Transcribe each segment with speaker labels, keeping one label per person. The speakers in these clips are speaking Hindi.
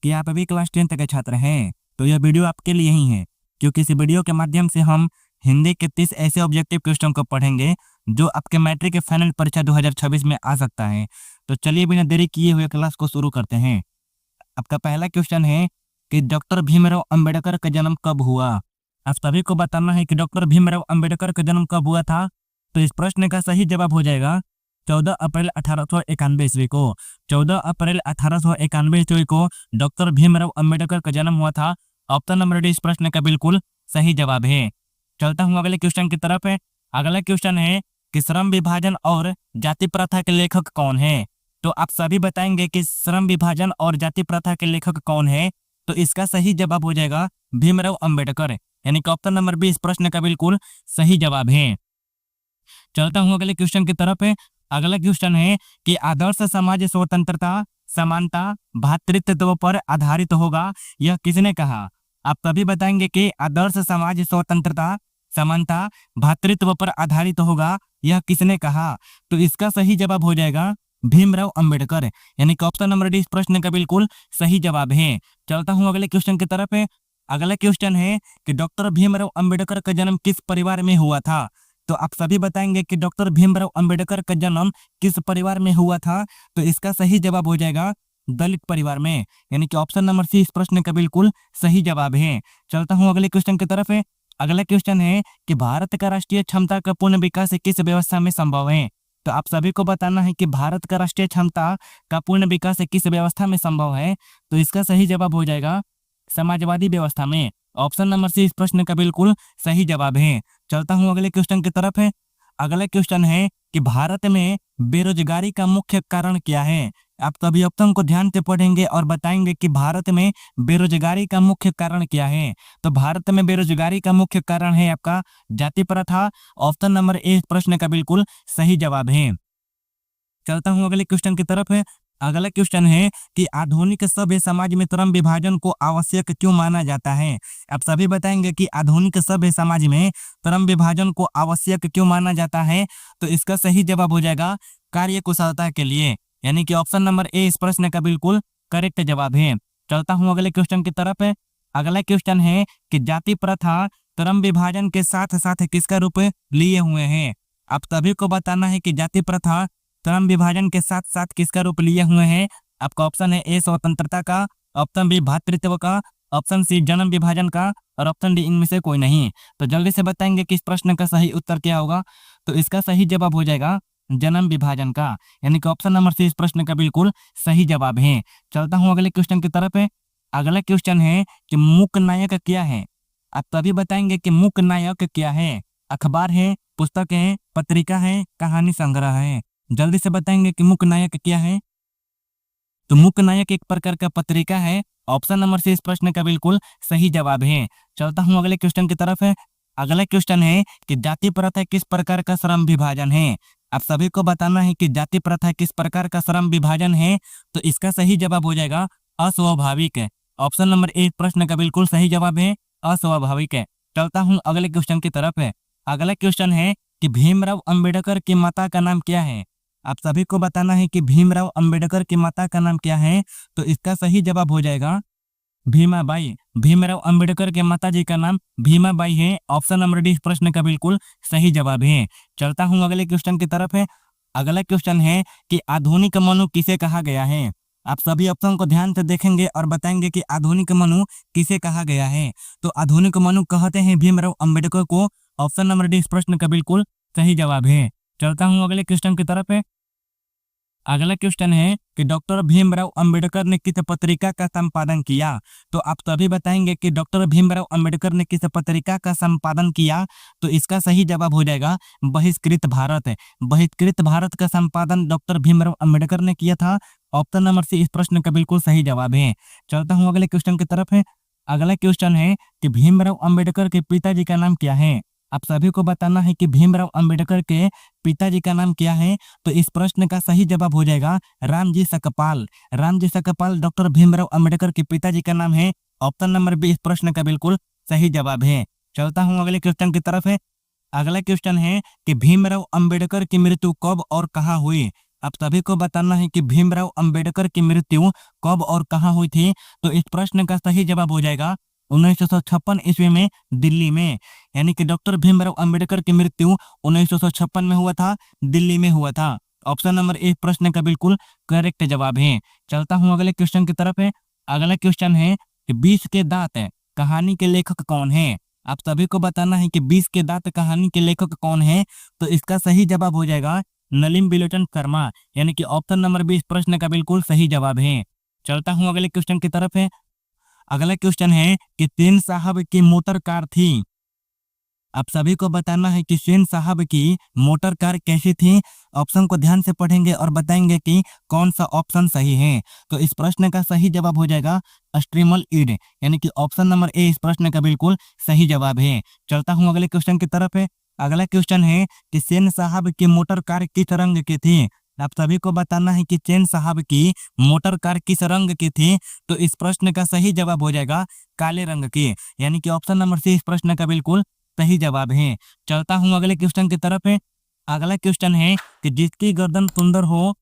Speaker 1: कि आप अभी क्लास 10 के छात्र हैं तो यह वीडियो आपके लिए ही है, क्योंकि इस वीडियो के माध्यम से हम हिंदी के 30 ऐसे ऑब्जेक्टिव क्वेश्चन को पढ़ेंगे जो आपके मैट्रिक के फाइनल परीक्षा 2026 में आ सकता है। तो चलिए बिना देरी किए हुए क्लास को शुरू करते हैं। आपका पहला क्वेश्चन है कि डॉक्टर भीमराव अंबेडकर का जन्म कब हुआ। आप सभी को बताना है कि डॉक्टर भीमराव अंबेडकर का जन्म कब हुआ था। तो इस प्रश्न का सही जवाब हो जाएगा 14 अप्रैल 1891 ईस्वी को। 14 अप्रैल 1891 ईस्वी को डॉक्टर भीमराव अंबेडकर का जन्म हुआ था। ऑप्शन नंबर डी इस प्रश्न का बिल्कुल सही जवाब है। चलता हूँ अगले क्वेश्चन की तरफ है। अगला क्वेश्चन है कि श्रम विभाजन और जाति प्रथा के लेखक कौन है। तो आप सभी बताएंगे कि श्रम विभाजन और जाति प्रथा के लेखक कौन है। तो इसका सही जवाब हो जाएगा भीमराव अंबेडकर, यानी कि ऑप्शन नंबर बी इस प्रश्न का बिल्कुल सही जवाब है। चलता हूँ अगले क्वेश्चन की तरफ है। अगला क्वेश्चन है कि आदर्श समाज स्वतंत्रता, समानता, भ्रातृत्व पर आधारित होगा, यह किसने कहा। आप सभी बताएंगे कि आदर्श समाज स्वतंत्रता, समानता, भ्रातृत्व पर आधारित होगा, यह किसने कहा। तो इसका सही जवाब हो जाएगा भीमराव अंबेडकर, यानी कि ऑप्शन नंबर डी इस प्रश्न का बिल्कुल सही जवाब है। चलता हूँ अगले क्वेश्चन की तरफ है। अगला क्वेश्चन है कि डॉक्टर भीमराव अंबेडकर का जन्म किस परिवार में हुआ था। तो आप सभी बताएंगे कि डॉक्टर भीमराव अंबेडकर का जन्म किस परिवार में हुआ था। तो इसका सही जवाब हो जाएगा दलित परिवार में, यानी कि ऑप्शन नंबर सी इस प्रश्न का बिल्कुल सही जवाब है। चलता हूँ अगले क्वेश्चन की तरफ है। अगला क्वेश्चन है कि भारत का राष्ट्रीय क्षमता का पूर्ण विकास किस व्यवस्था में संभव है। तो आप सभी को बताना है कि भारत का राष्ट्रीय क्षमता का पूर्ण विकास किस व्यवस्था में संभव है। तो इसका सही जवाब हो जाएगा समाजवादी व्यवस्था में। ऑप्शन नंबर सी इस प्रश्न का बिल्कुल सही जवाब है। चलता हूँ अगले क्वेश्चन की तरफ है। अगला क्वेश्चन है कि भारत में बेरोजगारी का मुख्य कारण क्या है। आप सभी ऑप्शन को ध्यान से पढ़ेंगे और बताएंगे कि भारत में बेरोजगारी का मुख्य कारण क्या है। तो भारत में बेरोजगारी का मुख्य कारण है आपका जाति प्रथा। ऑप्शन नंबर ए इस प्रश्न का बिल्कुल सही जवाब है। चलता हूँ अगले क्वेश्चन की तरफ है। अगला क्वेश्चन है कि आधुनिक सभ्य समाज में श्रम विभाजन को आवश्यक क्यों माना जाता है। आप सभी बताएंगे कि आधुनिक सभ्य समाज में श्रम विभाजन को आवश्यक क्यों माना जाता है। तो इसका सही जवाब हो जाएगा कार्य कुशलता के लिए, यानी कि ऑप्शन नंबर ए इस प्रश्न का बिल्कुल करेक्ट जवाब है। चलता हूँ अगले क्वेश्चन की तरफ है। अगला क्वेश्चन है कि जाति प्रथा श्रम विभाजन के साथ साथ किसका रूप लिए हुए हैं। आप सभी को बताना है कि जाति प्रथा श्रम विभाजन के साथ साथ किसका रूप लिए हुए हैं। आपका ऑप्शन है ए स्वतंत्रता का, ऑप्शन बी भ्रातृत्व का, ऑप्शन सी जन्म विभाजन का और ऑप्शन डी इनमें से कोई नहीं। तो जल्दी से बताएंगे कि इस प्रश्न का सही उत्तर क्या होगा। तो इसका सही जवाब हो जाएगा जन्म विभाजन का, यानी कि ऑप्शन नंबर सी इस प्रश्न का बिल्कुल सही जवाब है। चलता हूँ अगले क्वेश्चन की तरफ है। अगला क्वेश्चन है कि मूक नायक क्या है। आप तभी बताएंगे कि मूक नायक क्या है। अखबार है, पुस्तक है, पत्रिका है, कहानी संग्रह है। जल्दी से बताएंगे कि मूक नायक क्या है। तो मूक नायक एक प्रकार का पत्रिका है। ऑप्शन नंबर सी इस प्रश्न का बिल्कुल सही जवाब है। चलता हूँ अगले क्वेश्चन की तरफ है। अगला क्वेश्चन है कि जाति प्रथा किस प्रकार का श्रम विभाजन है। आप सभी को बताना है कि जाति प्रथा किस प्रकार का श्रम विभाजन है। तो इसका सही जवाब हो जाएगा अस्वाभाविक। ऑप्शन नंबर ए प्रश्न का बिल्कुल सही जवाब है अस्वाभाविक। चलता हूँ अगले क्वेश्चन की तरफ है। अगला क्वेश्चन है कि भीमराव अंबेडकर की माता का नाम क्या है। आप सभी को बताना है कि भीमराव अंबेडकर की माता का नाम क्या है। तो इसका सही जवाब हो जाएगा भीमाबाई। भीमराव अंबेडकर के माता जी का नाम भीमाबाई है। ऑप्शन नंबर डी प्रश्न का बिल्कुल सही जवाब है। चलता हूँ अगले क्वेश्चन की तरफ है। अगला क्वेश्चन है कि आधुनिक मनु किसे कहा गया है। आप सभी ऑप्शन को ध्यान से देखेंगे और बताएंगे कि आधुनिक मनु किसे कहा गया है। तो आधुनिक मनु कहते हैं भीमराव अंबेडकर को। ऑप्शन नंबर डी इस प्रश्न का बिल्कुल सही जवाब है। चलता हूँ अगले क्वेश्चन की तरफ है। अगला क्वेश्चन है कि डॉक्टर भीमराव अंबेडकर ने किस पत्रिका का संपादन किया। तो आप सभी बताएंगे कि डॉक्टर भीमराव अंबेडकर ने किस पत्रिका का संपादन किया। तो इसका सही जवाब हो जाएगा बहिष्कृत भारत। बहिष्कृत भारत का संपादन डॉक्टर भीमराव अंबेडकर ने किया था। ऑप्शन नंबर सी इस प्रश्न का बिल्कुल सही जवाब है। चलता हूँ अगले क्वेश्चन की तरफ है। अगला क्वेश्चन है कि भीमराव अंबेडकर के पिताजी का नाम क्या है। आप सभी को बताना है कि भीमराव अंबेडकर के पिताजी का नाम क्या है। तो इस प्रश्न का सही जवाब हो जाएगा रामजी सकपाल। रामजी सकपाल डॉक्टर भीमराव अंबेडकर के पिताजी का नाम है। ऑप्शन नंबर बी इस प्रश्न का बिल्कुल सही जवाब है। चलता हूँ अगले क्वेश्चन की तरफ है। अगला क्वेश्चन है कि भीमराव अंबेडकर की मृत्यु कब और कहाँ हुई। आप सभी को बताना है कि भीमराव अंबेडकर की मृत्यु कब और कहाँ हुई थी। तो इस प्रश्न का सही जवाब हो जाएगा 1956 ईस्वी में दिल्ली में। यानी कि डॉक्टर भीमराव अंबेडकर की मृत्यु 1956 में हुआ था, दिल्ली में हुआ था। ऑप्शन नंबर ए प्रश्न का बिल्कुल करेक्ट जवाब है। चलता हूं अगले क्वेश्चन की तरफ है। अगला क्वेश्चन है कि 20 के दांत कहानी के लेखक कौन है। आप सभी को बताना है कि 20 के दांत कहानी के लेखक कौन है। तो इसका सही जवाब हो जाएगा नलिन बिलोचन शर्मा। यानी कि ऑप्शन नंबर 20 प्रश्न का बिल्कुल सही जवाब है। चलता हूं अगले क्वेश्चन की तरफ है। अगला क्वेश्चन है कि सेन साहब की मोटर कार थी। आप सभी को बताना है कि सेन साहब की मोटर कार कैसी थी। ऑप्शन को ध्यान से पढ़ेंगे और बताएंगे कि कौन सा ऑप्शन सही है। तो इस प्रश्न का सही जवाब हो जाएगा स्ट्रीमल ईड। यानी कि ऑप्शन नंबर ए इस प्रश्न का बिल्कुल सही जवाब है। चलता हूं अगले क्वेश्चन की तरफ है। अगला क्वेश्चन है कि सेन साहब की मोटर कार किस रंग की थी। आप सभी को बताना है कि सेन साहब की मोटर कार किस रंग की थी। तो इस प्रश्न का सही जवाब हो जाएगा काले रंग की। यानी कि ऑप्शन नंबर सी इस प्रश्न का बिल्कुल सही जवाब है। चलता हूं अगले क्वेश्चन की तरफ है। अगला क्वेश्चन है कि जिसकी गर्दन सुंदर हो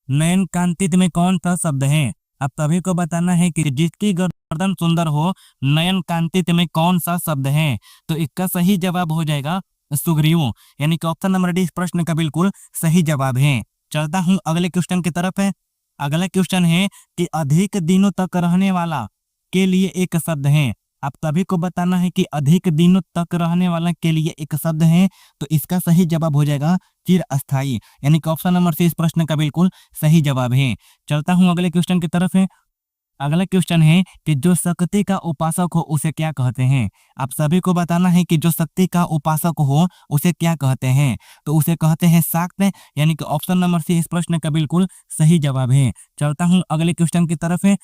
Speaker 1: नयन कांतित में कौन सा शब्द है। आप सभी को बताना है कि जिसकी गर्दन सुंदर हो नयन कांतित में कौन सा शब्द है। तो इसका सही जवाब हो जाएगा सुग्रीव। यानी कि ऑप्शन नंबर डी इस प्रश्न का बिल्कुल सही जवाब है। चलता हूं अगले क्वेश्चन की तरफ है। अगला क्वेश्चन है कि अधिक दिनों तक रहने वाला के लिए एक शब्द है। आप सभी को बताना है कि अधिक दिनों तक रहने वाला के लिए एक शब्द है। तो इसका सही जवाब हो जाएगा चिरस्थायी। यानी कि ऑप्शन नंबर सी इस प्रश्न का बिल्कुल सही जवाब है। चलता हूं अगले क्वेश्चन की तरफ है। अगला क्वेश्चन है कि जो शक्ति का उपासक हो उसे क्या कहते हैं। आप सभी को बताना है कि जो शक्ति का उपासक हो उसे क्या कहते हैं। तो उसे कहते हैं शाक्त। यानी कि ऑप्शन नंबर सी इस प्रश्न का बिल्कुल सही जवाब है। चलता हूं अगले क्वेश्चन की तरफ है।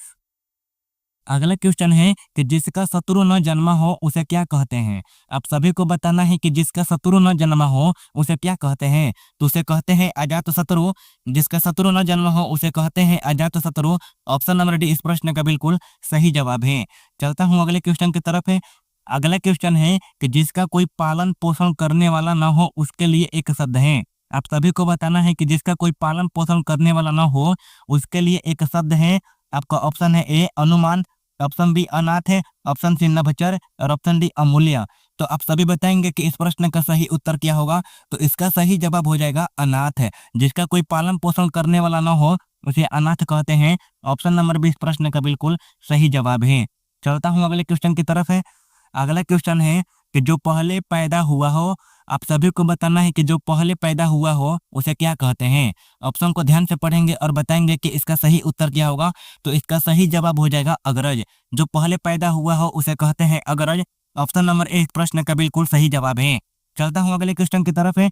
Speaker 1: अगला क्वेश्चन है कि जिसका शत्रु न जन्मा हो उसे क्या कहते हैं। आप सभी को बताना है कि जिसका शत्रु न जन्मा हो उसे क्या कहते हैं। तो उसे कहते हैं अजात शत्रु। जिसका शत्रु न जन्मा हो उसे कहते हैं अजात शत्रु। ऑप्शन नंबर डी इस प्रश्न का बिल्कुल सही जवाब है। चलता हूं अगले क्वेश्चन की तरफ है। अगला क्वेश्चन है कि जिसका कोई पालन पोषण करने वाला न हो उसके लिए एक शब्द है। आप सभी को बताना है कि जिसका कोई पालन पोषण करने वाला न हो उसके लिए एक शब्द है। आपका ऑप्शन है ए अनुमान, ऑप्शन बी अनाथ है, ऑप्शन सी नभचर और ऑप्शन डी अमूल्य। तो आप सभी बताएंगे कि इस प्रश्न का सही उत्तर क्या होगा। तो इसका सही जवाब हो जाएगा अनाथ है। जिसका कोई पालन पोषण करने वाला ना हो उसे अनाथ कहते हैं। ऑप्शन नंबर 20 प्रश्न का बिल्कुल सही जवाब है। चलता हूं अगले क्वेश्चन की तरफ है। अगला क्वेश्चन है कि जो पहले पैदा हुआ हो। आप सभी को बताना है कि जो पहले पैदा हुआ हो उसे क्या कहते हैं। ऑप्शन को ध्यान से पढ़ेंगे और बताएंगे कि इसका सही उत्तर क्या होगा। तो इसका सही जवाब हो जाएगा अग्रज। जो पहले पैदा हुआ हो उसे कहते हैं अग्रज। ऑप्शन नंबर ए प्रश्न का बिल्कुल सही जवाब है। चलता हूं अगले क्वेश्चन की तरफ है।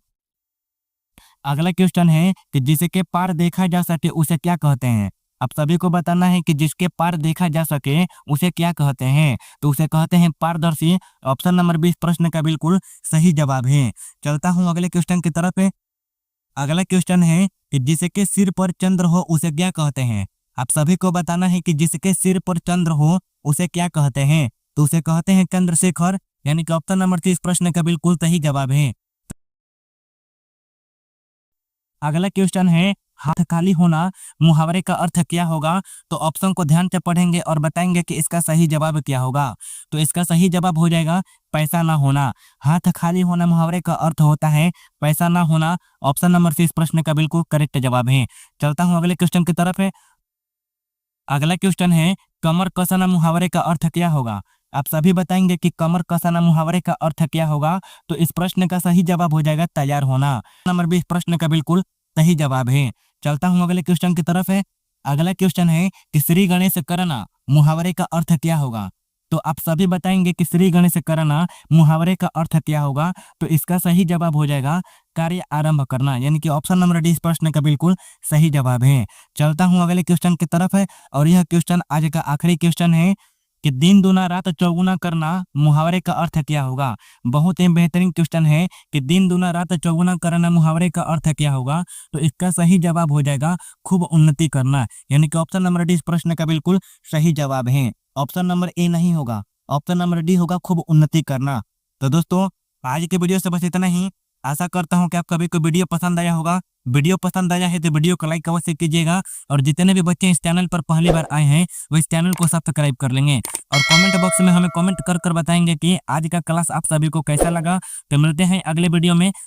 Speaker 1: अगला क्वेश्चन है कि जिसके पार देखा जा सके उसे क्या कहते हैं। आप सभी को बताना है कि जिसके पार देखा जा सके उसे क्या कहते हैं। तो उसे कहते हैं पारदर्शी। ऑप्शन नंबर 20 प्रश्न का बिल्कुल सही जवाब है। चलता हूं अगले क्वेश्चन की तरफ है। अगला क्वेश्चन है कि जिसके सिर पर चंद्र हो उसे क्या कहते हैं। आप सभी को बताना है कि जिसके सिर पर चंद्र हो उसे क्या कहते हैं। तो उसे कहते हैं चंद्रशेखर। यानी कि ऑप्शन नंबर 30 प्रश्न का बिल्कुल सही जवाब है। अगला क्वेश्चन है हाथ खाली होना मुहावरे का अर्थ क्या होगा। तो ऑप्शन को ध्यान से पढ़ेंगे और बताएंगे कि इसका सही जवाब क्या होगा। तो इसका सही जवाब हो जाएगा पैसा ना होना। हाथ खाली होना मुहावरे का अर्थ होता है पैसा ना होना। ऑप्शन नंबर सी इस प्रश्न का बिल्कुल करेक्ट जवाब है। चलता हूं अगले क्वेश्चन की तरफ है। अगला क्वेश्चन है कमर कसना मुहावरे का अर्थ क्या होगा। आप सभी बताएंगे कि कमर कसना मुहावरे का अर्थ क्या होगा। तो इस प्रश्न का सही जवाब हो जाएगा तैयार होना। नंबर 20 प्रश्न का बिल्कुल सही जवाब है। चलता हूं अगले क्वेश्चन की तरफ है। अगला क्वेश्चन है कि श्री गणेश करना मुहावरे का अर्थ क्या होगा। तो आप सभी बताएंगे कि श्री गणेश करना मुहावरे का अर्थ क्या होगा। तो इसका सही जवाब हो जाएगा कार्य आरंभ करना। यानी कि ऑप्शन नंबर डी इस प्रश्न का बिल्कुल सही जवाब है। चलता हूं अगले क्वेश्चन की तरफ है और यह क्वेश्चन आज का आखिरी क्वेश्चन है कि दिन दूना रात चौगुना करना मुहावरे का अर्थ क्या होगा। बहुत ही बेहतरीन क्वेश्चन है कि दिन दूना रात चौगुना करना मुहावरे का अर्थ क्या होगा। तो इसका सही जवाब हो जाएगा खूब उन्नति करना। यानी कि ऑप्शन नंबर डी इस प्रश्न का बिल्कुल सही जवाब है। ऑप्शन नंबर ए नहीं होगा, ऑप्शन नंबर डी होगा खूब उन्नति करना। तो दोस्तों आज के वीडियो से बस इतना ही। आशा करता हूँ कि आपको अभी को वीडियो पसंद आया होगा। वीडियो पसंद आया है तो वीडियो को लाइक अवश्य कीजिएगा, और जितने भी बच्चे इस चैनल पर पहली बार आए हैं वो इस चैनल को सब्सक्राइब कर लेंगे, और कमेंट बॉक्स में हमें कमेंट कर बताएंगे कि आज का क्लास आप सभी को कैसा लगा। तो मिलते हैं अगले वीडियो में।